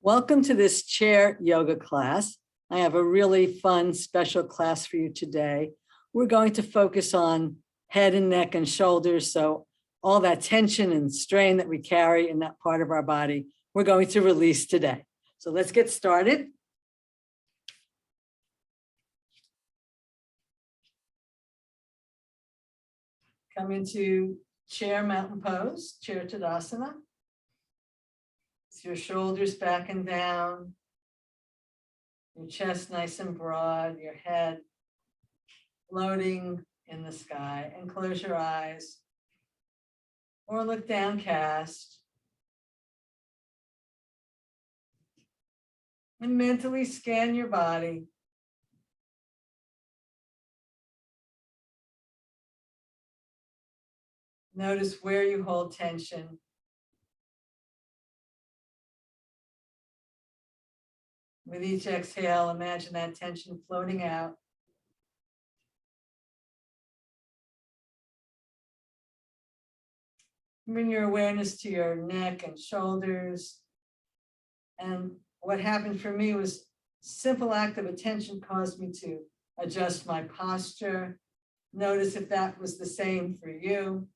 Welcome to this chair yoga class. I have a really fun special class for you today. We're going to focus on head and neck and shoulders. So all that tension and strain that we carry in that part of our body, we're going to release today. So let's get started. Come into chair mountain pose, chair Tadasana. Your shoulders back and down, your chest nice and broad, your head floating in the sky, and close your eyes or look downcast and mentally scan your body. Notice where you hold tension. With each exhale, imagine that tension floating out. Bring your awareness to your neck and shoulders. And what happened for me was simple act of attention caused me to adjust my posture. Notice if that was the same for you.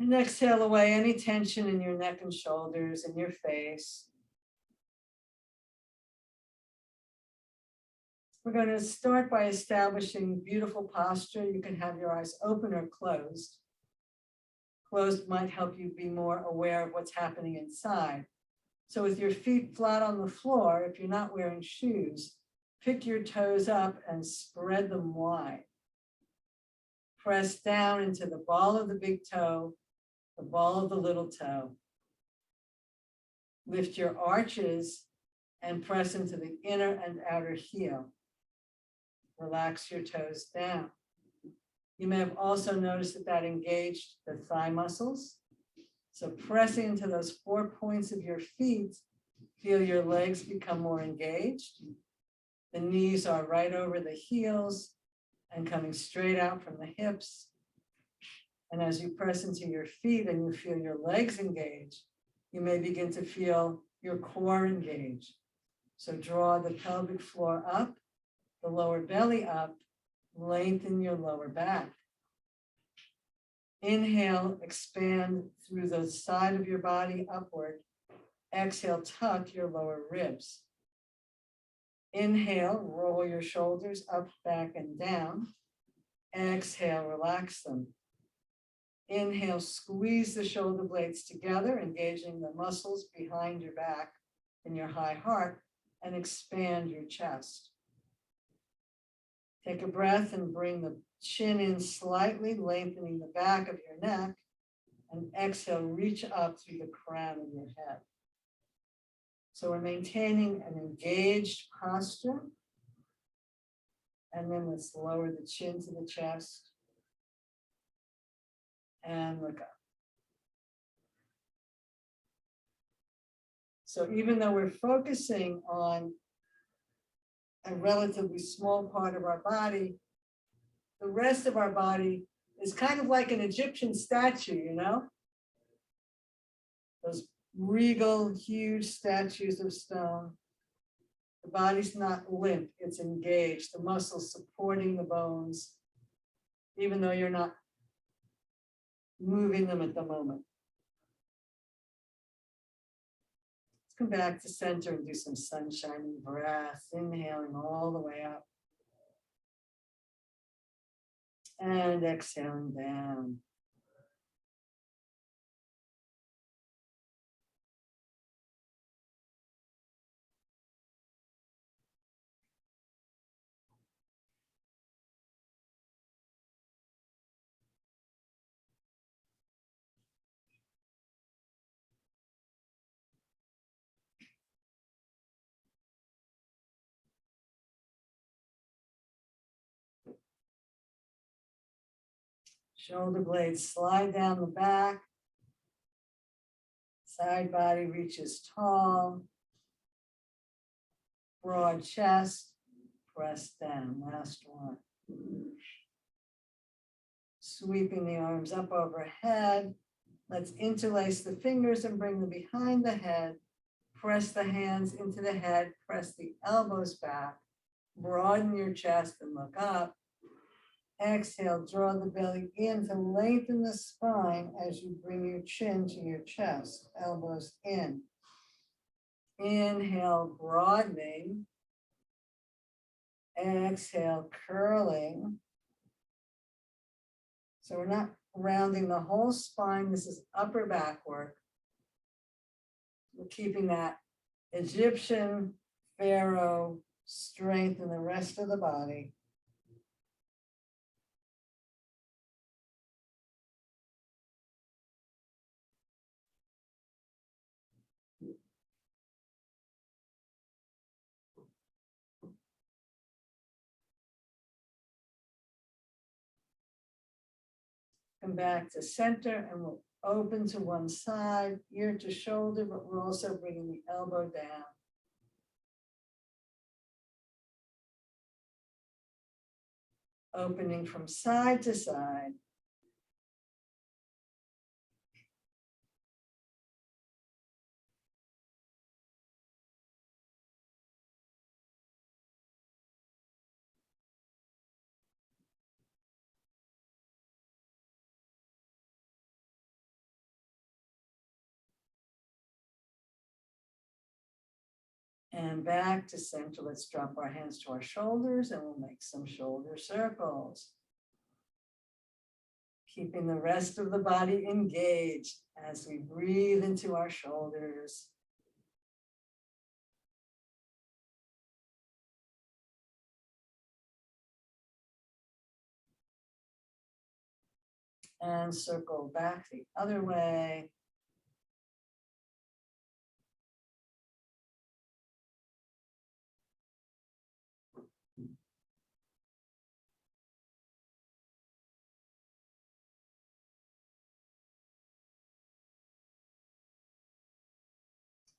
And exhale away any tension in your neck and shoulders and your face. We're going to start by establishing beautiful posture. You can have your eyes open or closed. Closed might help you be more aware of what's happening inside. So with your feet flat on the floor, if you're not wearing shoes, pick your toes up and spread them wide. Press down into the ball of the big toe, the ball of the little toe. Lift your arches and press into the inner and outer heel. Relax your toes down. You may have also noticed that engaged the thigh muscles. So pressing into those 4 points of your feet, feel your legs become more engaged. The knees are right over the heels and coming straight out from the hips. And as you press into your feet and you feel your legs engage, you may begin to feel your core engage. So draw the pelvic floor up, the lower belly up, lengthen your lower back. Inhale, expand through the side of your body upward. Exhale, tuck your lower ribs. Inhale, roll your shoulders up, back, and down. Exhale, relax them. Inhale, squeeze the shoulder blades together, engaging the muscles behind your back and your high heart, and expand your chest. Take a breath and bring the chin in slightly, lengthening the back of your neck, and exhale, reach up through the crown of your head. So we're maintaining an engaged posture, and then let's lower the chin to the chest. And look up. So even though we're focusing on a relatively small part of our body, the rest of our body is kind of like an Egyptian statue, you know? Those regal, huge statues of stone. The body's not limp, it's engaged. The muscles supporting the bones, even though you're not moving them at the moment. Let's come back to center and do some sun-shining breath, inhaling all the way up. And exhaling down. Shoulder blades slide down the back. Side body reaches tall. Broad chest, press down. Last one. Sweeping the arms up overhead. Let's interlace the fingers and bring them behind the head. Press the hands into the head, press the elbows back, broaden your chest and look up. Exhale, draw the belly in to lengthen the spine as you bring your chin to your chest, elbows in. Inhale, broadening. Exhale, curling. So we're not rounding the whole spine. This is upper back work. We're keeping that Egyptian pharaoh strength in the rest of the body. Come back to center and we'll open to one side, ear to shoulder, but we're also bringing the elbow down. Opening from side to side. And back to center. Let's drop our hands to our shoulders and we'll make some shoulder circles. Keeping the rest of the body engaged as we breathe into our shoulders. And circle back the other way.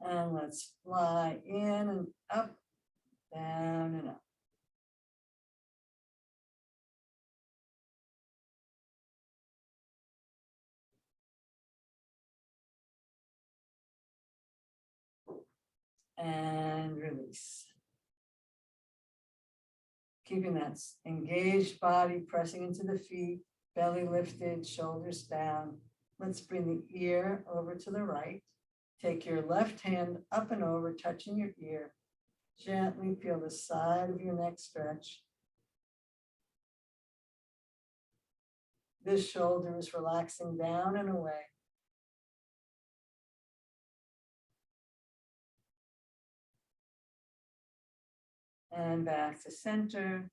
And let's fly in and up, down and up. And release. Keeping that engaged body, pressing into the feet, belly lifted, shoulders down. Let's bring the ear over to the right. Take your left hand up and over, touching your ear. Gently feel the side of your neck stretch. This shoulder is relaxing down and away. And back to center,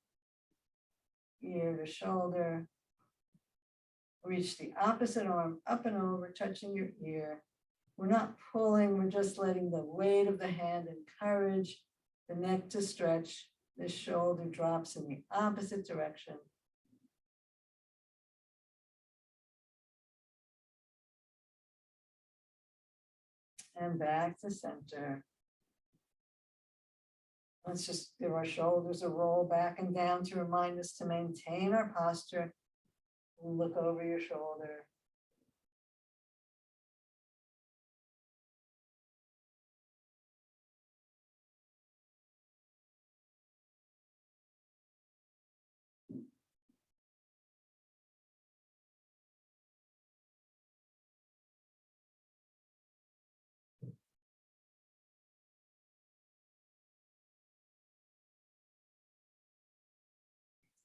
ear to shoulder. Reach the opposite arm up and over, touching your ear. We're not pulling, we're just letting the weight of the hand encourage the neck to stretch. The shoulder drops in the opposite direction. And back to center. Let's just give our shoulders a roll back and down to remind us to maintain our posture. Look over your shoulder.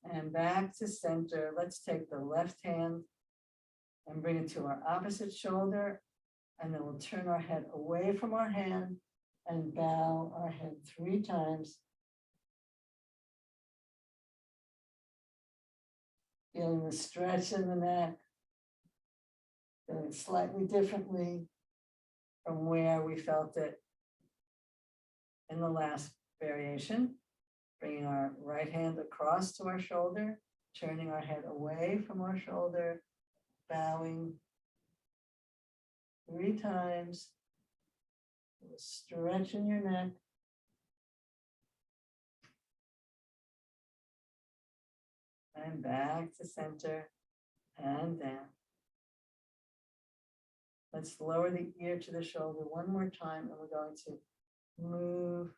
And back to center. Let's take the left hand and bring it to our opposite shoulder. And then we'll turn our head away from our hand and bow our head 3 times. Feeling the stretch in the neck. Feeling slightly differently from where we felt it in the last variation. Bringing our right hand across to our shoulder, turning our head away from our shoulder, bowing 3 times. Stretch in your neck. And back to center and down. Let's lower the ear to the shoulder one more time, and we're going to move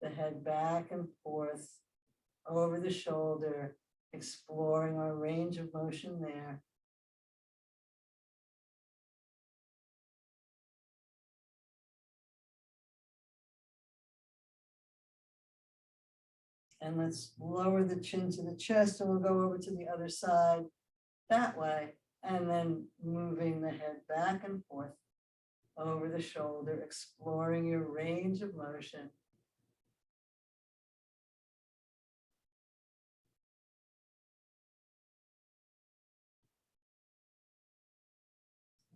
the head back and forth over the shoulder, exploring our range of motion there. And let's lower the chin to the chest, and we'll go over to the other side that way. And then moving the head back and forth over the shoulder, exploring your range of motion.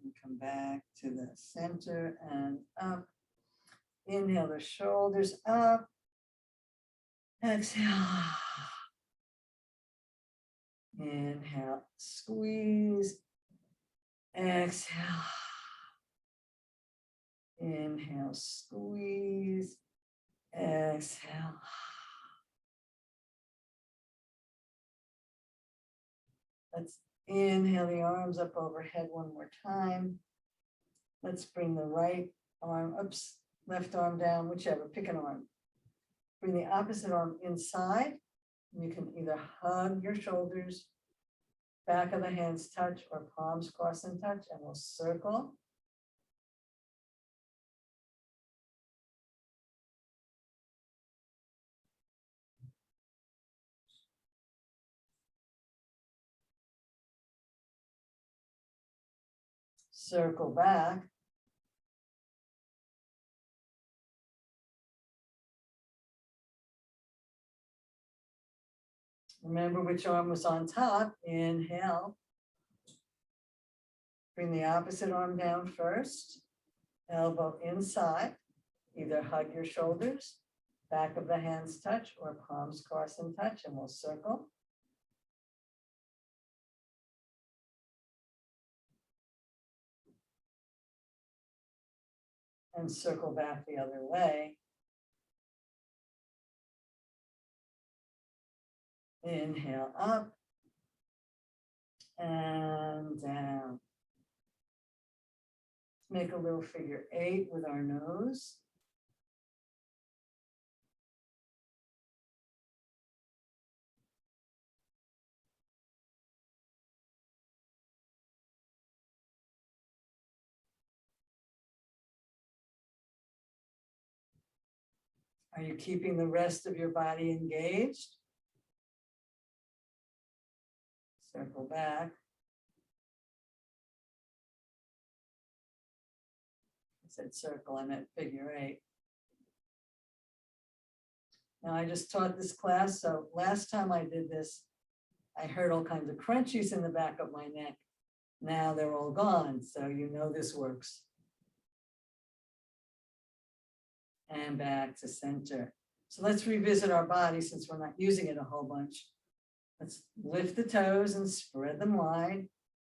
And come back to the center and up. Inhale the shoulders up. Exhale. Inhale, squeeze. Exhale. Inhale, squeeze. Exhale. Let's inhale the arms up overhead one more time. Let's bring the right arm up, left arm down, whichever, pick an arm. Bring the opposite arm inside. You can either hug your shoulders, back of the hands touch, or palms cross and touch, and we'll circle. Circle back. Remember which arm was on top. Inhale. Bring the opposite arm down first. Elbow inside. Either hug your shoulders, back of the hands touch, or palms cross and touch, and we'll circle. And circle back the other way. Inhale up and down. Let's make a little figure 8 with our nose. Are you keeping the rest of your body engaged? Circle back. I said circle, I meant figure 8. Now I just taught this class, so last time I did this, I heard all kinds of crunchies in the back of my neck. Now they're all gone, so you know this works. And back to center. So let's revisit our body since we're not using it a whole bunch. Let's lift the toes and spread them wide.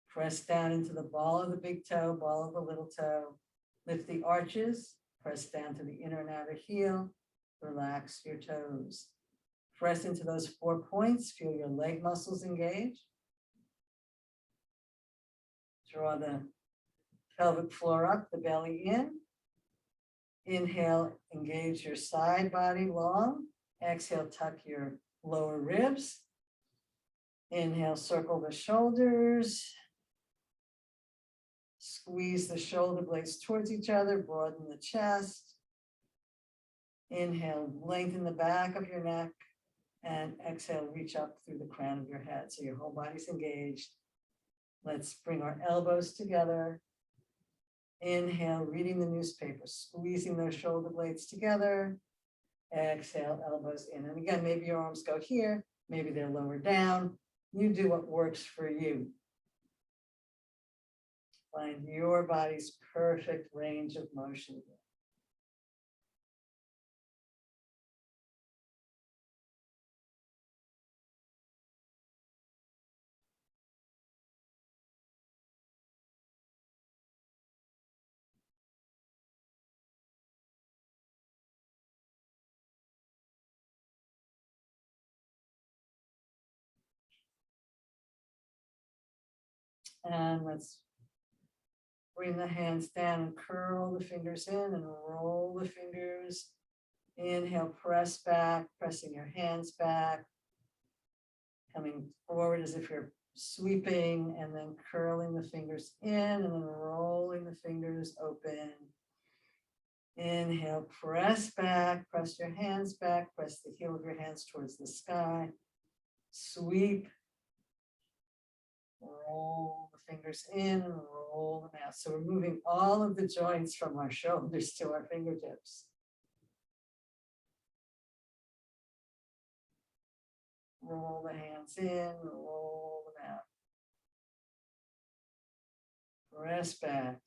Press down into the ball of the big toe, ball of the little toe. Lift the arches, press down to the inner and outer heel. Relax your toes. Press into those 4 points, feel your leg muscles engage. Draw the pelvic floor up, the belly in. Inhale, engage your side body long. Exhale, tuck your lower ribs. Inhale, circle the shoulders. Squeeze the shoulder blades towards each other, broaden the chest. Inhale, lengthen the back of your neck. And exhale, reach up through the crown of your head. So your whole body's engaged. Let's bring our elbows together. Inhale, reading the newspaper, squeezing those shoulder blades together. Exhale, elbows in. And again, maybe your arms go here, maybe they're lower down. You do what works for you. Find your body's perfect range of motion. And let's Bring the hands down and curl the fingers in and roll the fingers. Inhale, press back, pressing your hands back. Coming forward as if you're sweeping and then curling the fingers in and then rolling the fingers open. Inhale, press back, press your hands back, press the heel of your hands towards the sky. Sweep. Roll the fingers in and roll them out. So we're moving all of the joints from our shoulders to our fingertips. Roll the hands in, roll them out. Press back.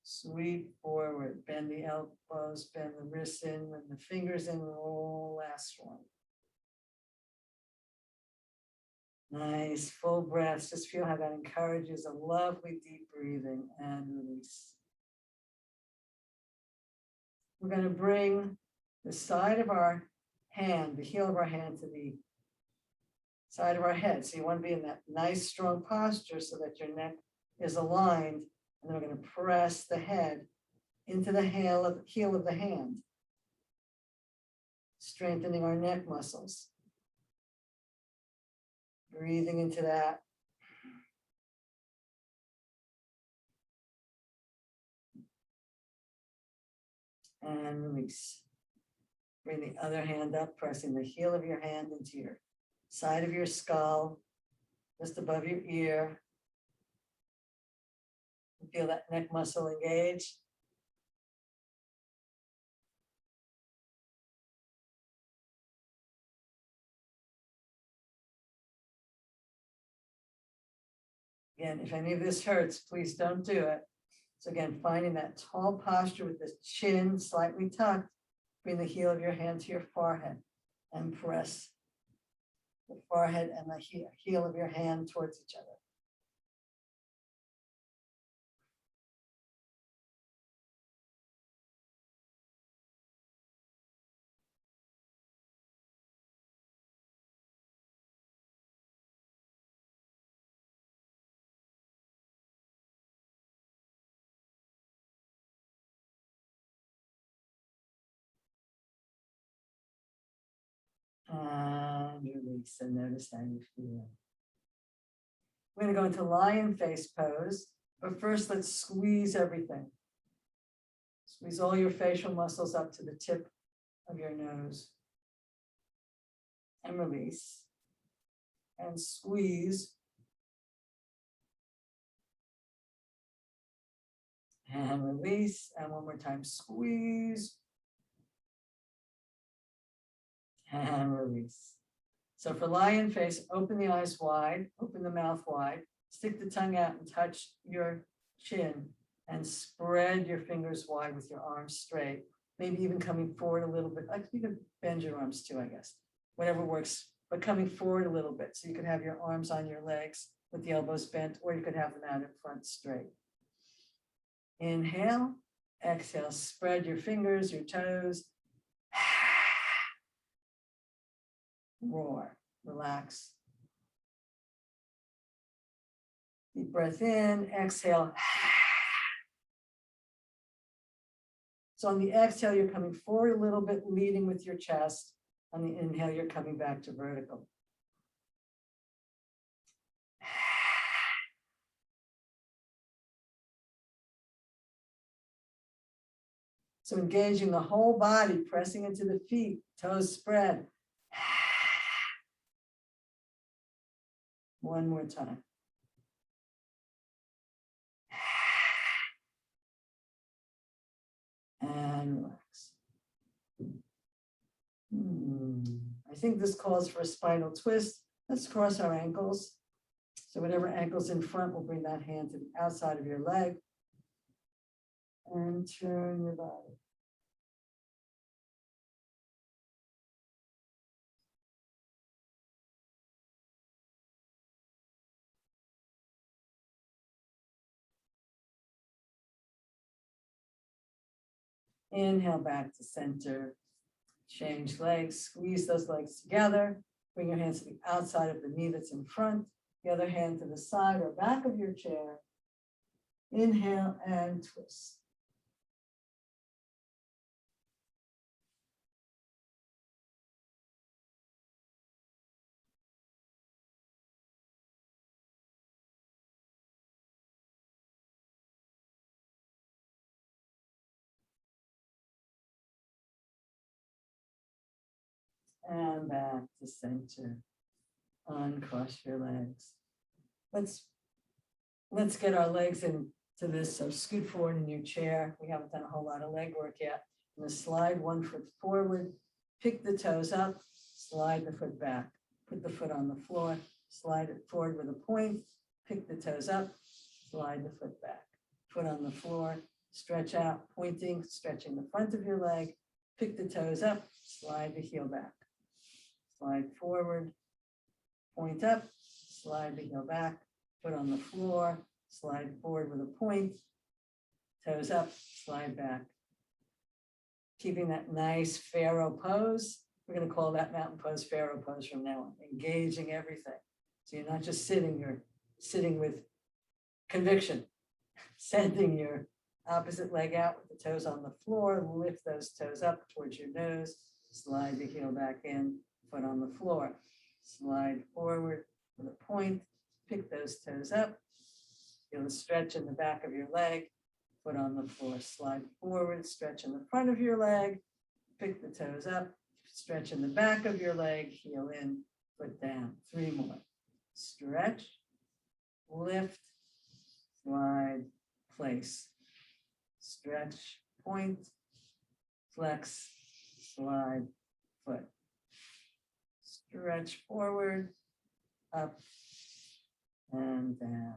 Sweep forward. Bend the elbows, bend the wrists in, bend the fingers in, roll. Last one. Nice, full breaths. Just feel how that encourages a lovely deep breathing and release. We're going to bring the side of our hand, the heel of our hand, to the side of our head. So you want to be in that nice, strong posture so that your neck is aligned. And then we're going to press the head into the heel of the hand, strengthening our neck muscles. Breathing into that. And release. Bring the other hand up, pressing the heel of your hand into your side of your skull, just above your ear. Feel that neck muscle engage. Again, if any of this hurts, please don't do it. So again, finding that tall posture with the chin slightly tucked, bring the heel of your hand to your forehead and press the forehead and the heel of your hand towards each other. And release and notice how you feel. We're going to go into lion face pose, but first let's squeeze everything. Squeeze all your facial muscles up to the tip of your nose. And release. And squeeze. And release. And one more time, squeeze. And release. So for lion face, open the eyes wide, open the mouth wide, stick the tongue out and touch your chin and spread your fingers wide with your arms straight, maybe even coming forward a little bit. Like you can bend your arms too, I guess, whatever works, but coming forward a little bit. So you could have your arms on your legs with the elbows bent, or you could have them out in front straight. Inhale, exhale, spread your fingers, your toes. Roar, relax. Deep breath in, exhale. So on the exhale, you're coming forward a little bit, leading with your chest. On the inhale, you're coming back to vertical. So engaging the whole body, pressing into the feet, toes spread. One more time. And relax. I think this calls for a spinal twist. Let's cross our ankles. So whatever ankle's in front, we'll bring that hand to the outside of your leg. And turn your body. Inhale back to center. Change legs, squeeze those legs together. Bring your hands to the outside of the knee that's in front. The other hand to the side or back of your chair. Inhale and twist. And back to center. Uncross your legs. Let's get our legs into this. So scoot forward in your chair. We haven't done a whole lot of leg work yet. I'm going to slide one foot forward, pick the toes up, slide the foot back, put the foot on the floor, slide it forward with a point, pick the toes up, slide the foot back, foot on the floor, stretch out, pointing, stretching the front of your leg, pick the toes up, slide the heel back, slide forward, point up, slide the heel back, foot on the floor, slide forward with a point, toes up, slide back. Keeping that nice pharaoh pose. We're going to call that mountain pose pharaoh pose from now on, engaging everything. So you're not just sitting, you're sitting with conviction, sending your opposite leg out with the toes on the floor, lift those toes up towards your nose, slide the heel back in, foot on the floor, slide forward with a point, pick those toes up, feel a stretch in the back of your leg, foot on the floor, slide forward, stretch in the front of your leg, pick the toes up, stretch in the back of your leg, heel in, foot down. 3 more. Stretch, lift, slide, place. Stretch, point, flex, slide, foot. Stretch forward, up, and down.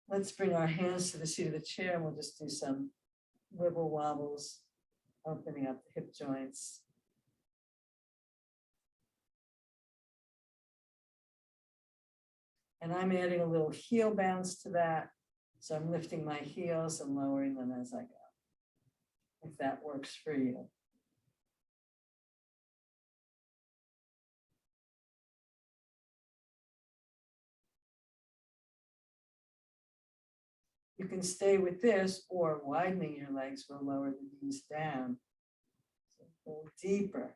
Let's bring our hands to the seat of the chair and we'll just do some wibble wobbles, opening up the hip joints. And I'm adding a little heel bounce to that. So I'm lifting my heels and lowering them as I go, if that works for you. You can stay with this, or widening your legs will lower the knees down. So go deeper.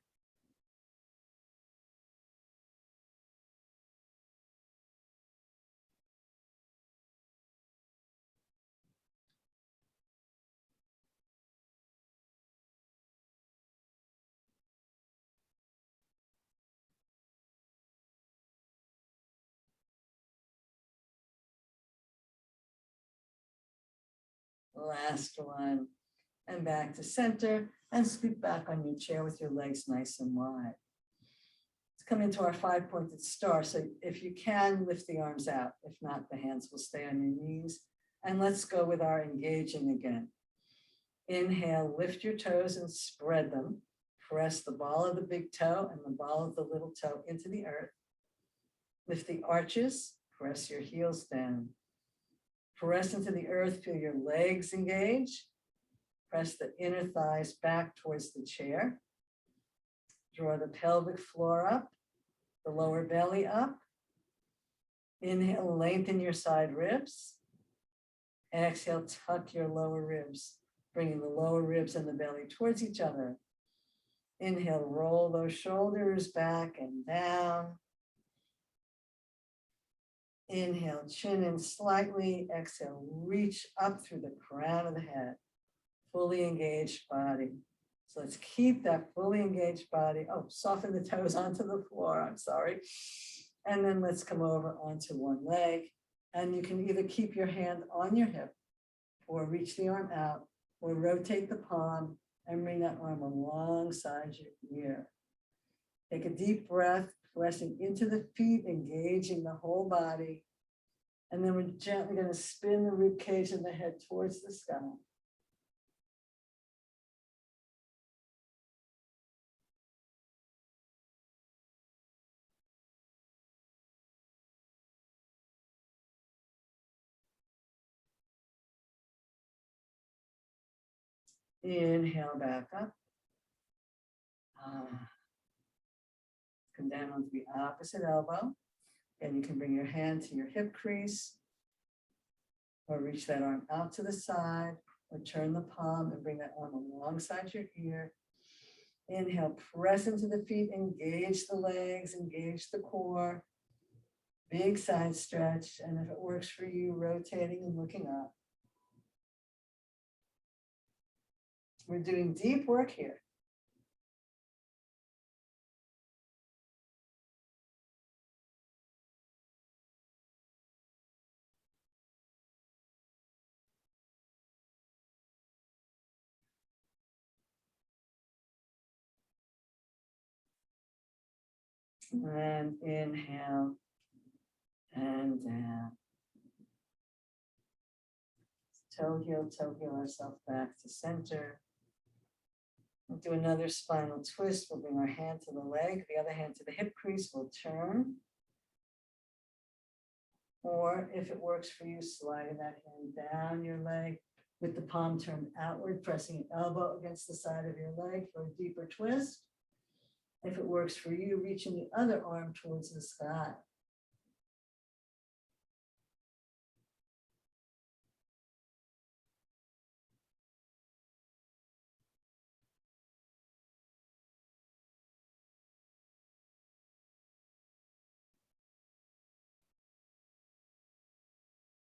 Last one. And back to center, and scoot back on your chair with your legs nice and wide. Let's come into our 5-pointed star. So if you can, lift the arms out. If not, the hands will stay on your knees. And let's go with our engaging again. Inhale, lift your toes and spread them. Press the ball of the big toe and the ball of the little toe into the earth. Lift the arches, press your heels down. Press into the earth, feel your legs engage. Press the inner thighs back towards the chair. Draw the pelvic floor up, the lower belly up. Inhale, lengthen your side ribs. Exhale, tuck your lower ribs, bringing the lower ribs and the belly towards each other. Inhale, roll those shoulders back and down. Inhale, chin in slightly. Exhale, reach up through the crown of the head. Fully engaged body. So let's keep that fully engaged body. Oh, soften the toes onto the floor. I'm sorry. And then let's come over onto one leg. And you can either keep your hand on your hip or reach the arm out or rotate the palm and bring that arm alongside your ear. Take a deep breath, pressing into the feet, engaging the whole body. And then we're gently going to spin the rib cage and the head towards the sky. Inhale back up. Come down onto the opposite elbow. And you can bring your hand to your hip crease. Or reach that arm out to the side, or turn the palm and bring that arm alongside your ear. Inhale, press into the feet, engage the legs, engage the core. Big side stretch, and if it works for you, rotating and looking up. We're doing deep work here. And inhale and down. Toe heel ourselves back to center. We'll do another spinal twist. We'll bring our hand to the leg, the other hand to the hip crease. We'll turn. Or if it works for you, sliding that hand down your leg with the palm turned outward, pressing an elbow against the side of your leg for a deeper twist. If it works for you, reaching the other arm towards the sky.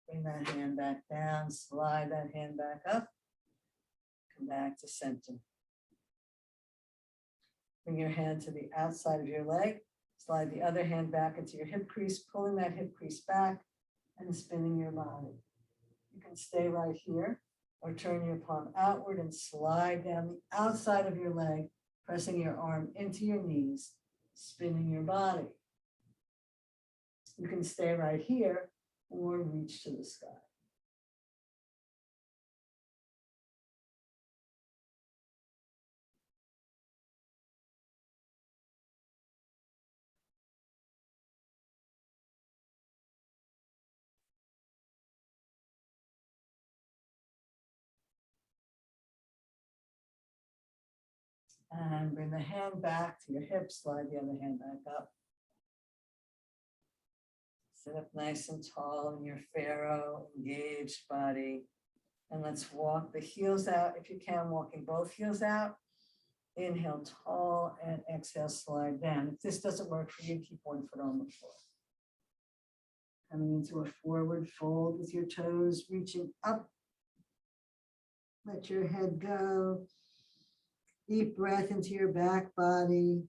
Bring that hand back down, slide that hand back up, come back to center. Bring your hand to the outside of your leg, slide the other hand back into your hip crease, pulling that hip crease back and spinning your body. You can stay right here or turn your palm outward and slide down the outside of your leg, pressing your arm into your knees, spinning your body. You can stay right here or reach to the sky. And bring the hand back to your hips, slide the other hand back up. Sit up nice and tall in your pharaoh, engaged body. And let's walk the heels out. If you can, walking both heels out. Inhale tall and exhale, slide down. If this doesn't work for you, keep one foot on the floor. Coming into a forward fold with your toes reaching up. Let your head go. Deep breath into your back body.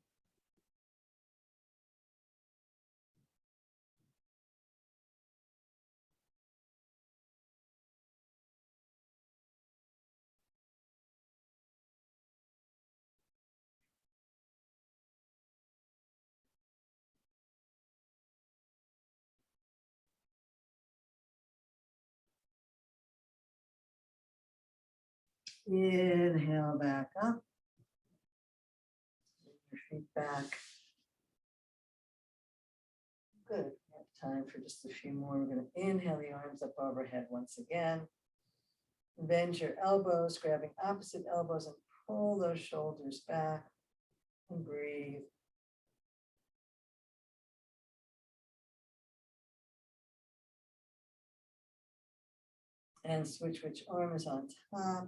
Inhale back up. Bring your feet back. Good. We have time for just a few more. We're going to inhale the arms up overhead once again. Bend your elbows, grabbing opposite elbows and pull those shoulders back and breathe. And switch which arm is on top.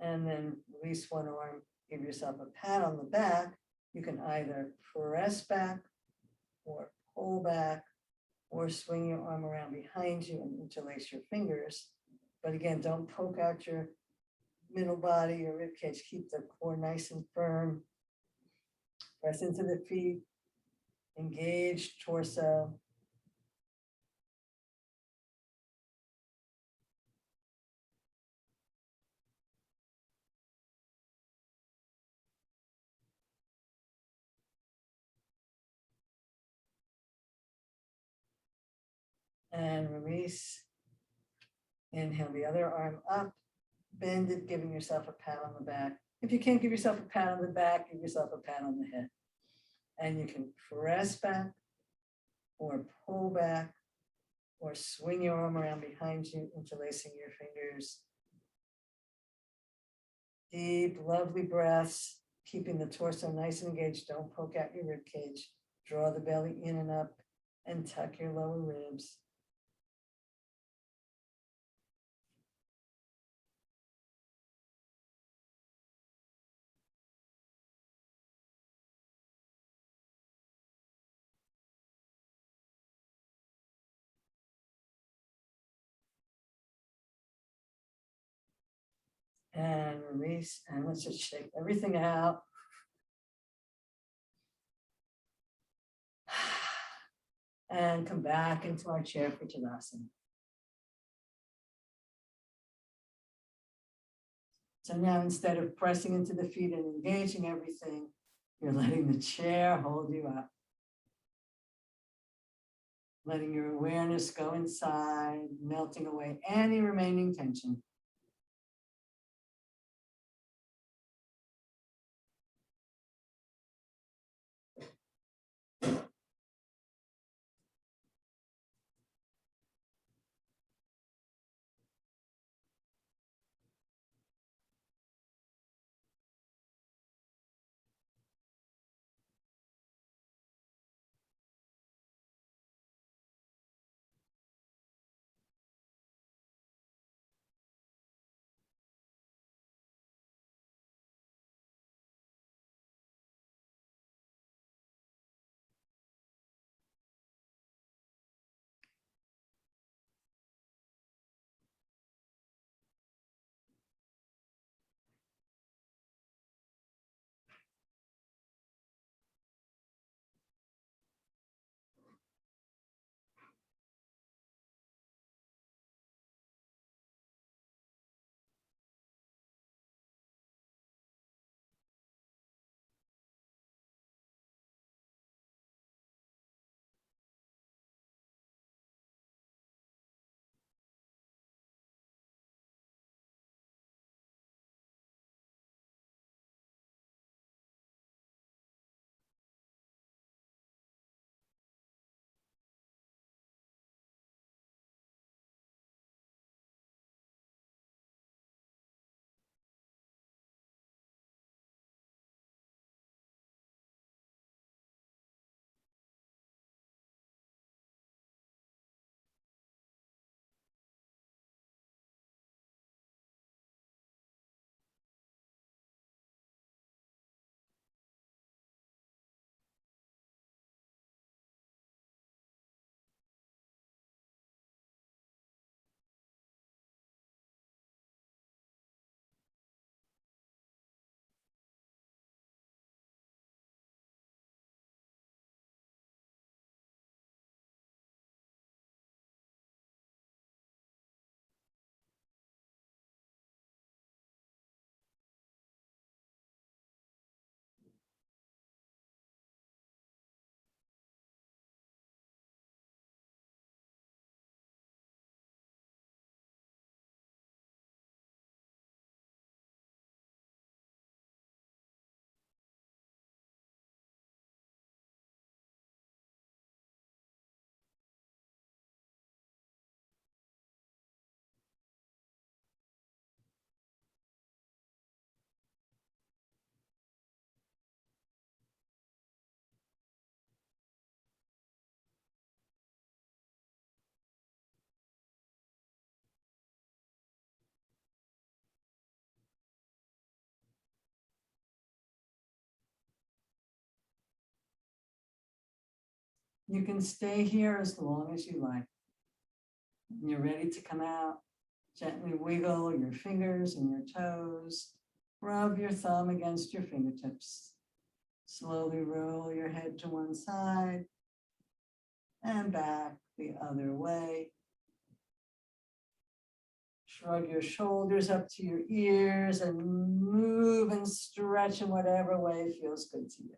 And then release one arm, give yourself a pat on the back. You can either press back or pull back or swing your arm around behind you and interlace your fingers. But again, don't poke out your middle body, your rib cage. Keep the core nice and firm. Press into the feet, engage torso. And release. Inhale the other arm up, bend it, giving yourself a pat on the back. If you can't give yourself a pat on the back, give yourself a pat on the head. And you can press back or pull back or swing your arm around behind you, interlacing your fingers. Deep, lovely breaths, keeping the torso nice and engaged. Don't poke out your rib cage. Draw the belly in and up and tuck your lower ribs. And release, and let's just shake everything out. And come back into our chair for Tadasana. So now instead of pressing into the feet and engaging everything, you're letting the chair hold you up. Letting your awareness go inside, melting away any remaining tension. You can stay here as long as you like. When you're ready to come out, gently wiggle your fingers and your toes. Rub your thumb against your fingertips. Slowly roll your head to one side and back the other way. Shrug your shoulders up to your ears and move and stretch in whatever way feels good to you.